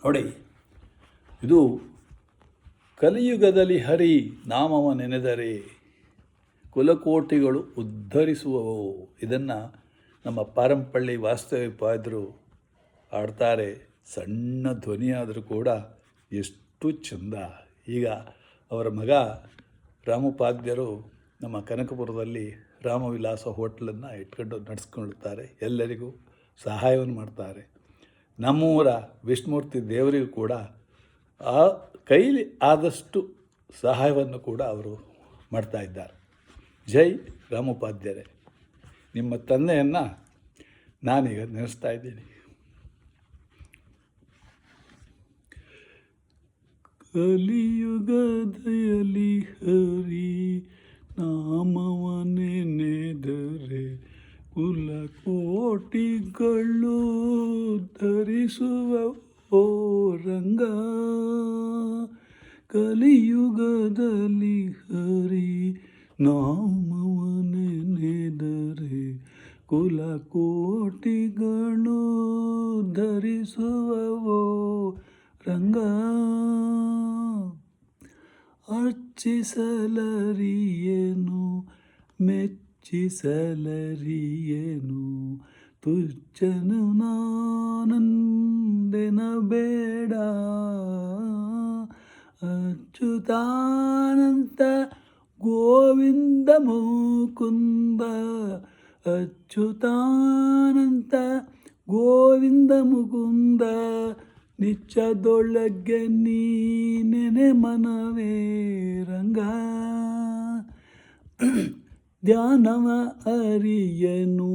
ನೋಡಿ, ಇದು ಕಲಿಯುಗದಲ್ಲಿ ಹರಿ ನಾಮವ ನೆನೆದರೆ ಕುಲಕೋಟಿಗಳು ಉದ್ಧರಿಸುವವು. ಇದನ್ನು ನಮ್ಮ ಪಾರಂಪಳ್ಳಿ ವಾಸ್ತವಿಕವಾದರು ಹಾಡ್ತಾರೆ. ಸಣ್ಣ ಧ್ವನಿಯಾದರೂ ಕೂಡ ಎಷ್ಟು ಚೆಂದ. ಈಗ ಅವರ ಮಗ ರಾಮೋಪಾಧ್ಯಾಯರು ನಮ್ಮ ಕನಕಪುರದಲ್ಲಿ ರಾಮವಿಲಾಸ ಹೋಟ್ಲನ್ನು ಇಟ್ಕೊಂಡು ನಡೆಸ್ಕೊಳ್ತಾರೆ. ಎಲ್ಲರಿಗೂ ಸಹಾಯವನ್ನು ಮಾಡ್ತಾರೆ. ನಮ್ಮೂರ ವಿಷ್ಣುಮೂರ್ತಿ ದೇವರಿಗೂ ಕೂಡ ಆ ಕೈಲಿ ಆದಷ್ಟು ಸಹಾಯವನ್ನು ಕೂಡ ಅವರು ಮಾಡ್ತಾ ಇದ್ದಾರೆ. ಜೈ ರಾಮೋಪಾಧ್ಯಾಯರೇ. ನಿಮ್ಮ ತಂದೆಯನ್ನು ನಾನೀಗ ನೆನೆಸ್ತಾ ಇದ್ದೀನಿ. ಕಲಿಯುಗದಲ್ಲಿ ಹರಿ ನಾಮವ ನೆನೆದರೆ ಕುಲಕೋಟಿಗಳು ಧರಿಸುವ ಓ ರಂಗ. ಕಲಿಯುಗದಲ್ಲಿ ಹರಿ ನಾಮವ ನೆನೆದರೆ ಕುಲಕೋಟಿಗಳು ಧರಿಸುವವೋ ರಂಗ. ಅರ್ಚಿಸಲರಿಯೇನು ಮೆಚ್ಚಿಸಲರಿಯೇನು ತುಚ್ಚನು ನಾನಂದೆನ ಬೇಡ. ಅಚ್ಯುತಾನಂತ ಗೋವಿಂದ ಮುಕುಂದ ಅಚ್ಯುತಾನಂತ ಗೋವಿಂದ ಮುಕುಂದ ನಿಚ್ಚದೊಳಗೆ ನೀನೆನೆ ಮನವೇ ರಂಗ. ಧ್ಯಾನವ ಅರಿಯನು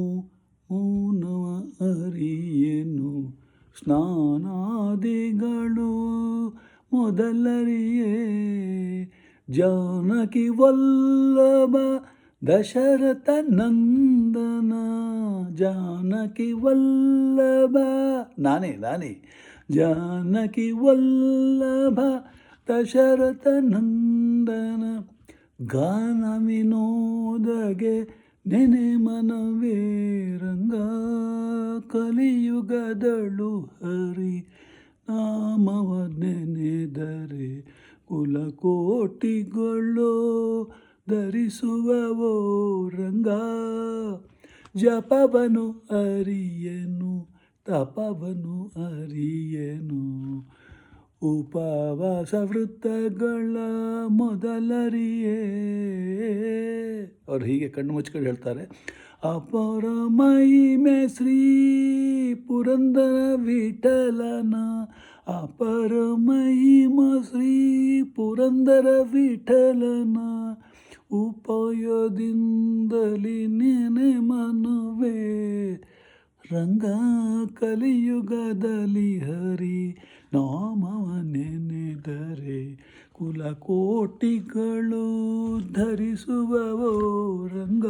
ಮೌನವ ಅರಿಯನು ಸ್ನಾನಾದಿಗಳು ಮೊದಲರಿಯೇ. ಜಾನಕಿ ವಲ್ಲಭ ದಶರಥ ನಂದನ ಜಾನಕಿ ವಲ್ಲಭ ನಾನೇ ಜಾನಕಿ ವಲ್ಲಭ ದಶರಥ ನಂದನ ಗಾನ ವಿನೋದಗೆ ನೆನೆ ಮನವೇ ರಂಗ. ಕಲಿಯುಗದಳು ಹರಿ ನಾಮವ ನೆನೆದರೆ ಕುಲಕೋಟಿಗಳು ಧರಿಸುವವೋ ರಂಗ. ಜಪವನು ಅರಿಯನು ತಪವನು ಅರಿಯನು ಉಪವಾಸ ವೃತ್ತಗಳ ಮೊದಲರಿಯೇ. ಅವ್ರು ಹೀಗೆ ಕಣ್ಣು ಮುಚ್ಕೊಂಡು ಹೇಳ್ತಾರೆ. ಅಪರ ಮಹಿಮೆ ಶ್ರೀ ಪುರಂದರ ವಿಠಲನ ಅಪರ ಮಹಿಮ ಶ್ರೀ ಪುರಂದರ ವಿಠಲನ ಉಪಾಯದಿಂದಲಿ ನೆನೆ ಮನವೇ ರಂಗ. ಕಲಿಯುಗದಲ್ಲಿ ಹರಿ ನಾಮವ ನೆನೆದರೆ ಕುಲಕೋಟಿಗಳು ಧರಿಸುವವೋ ರಂಗ.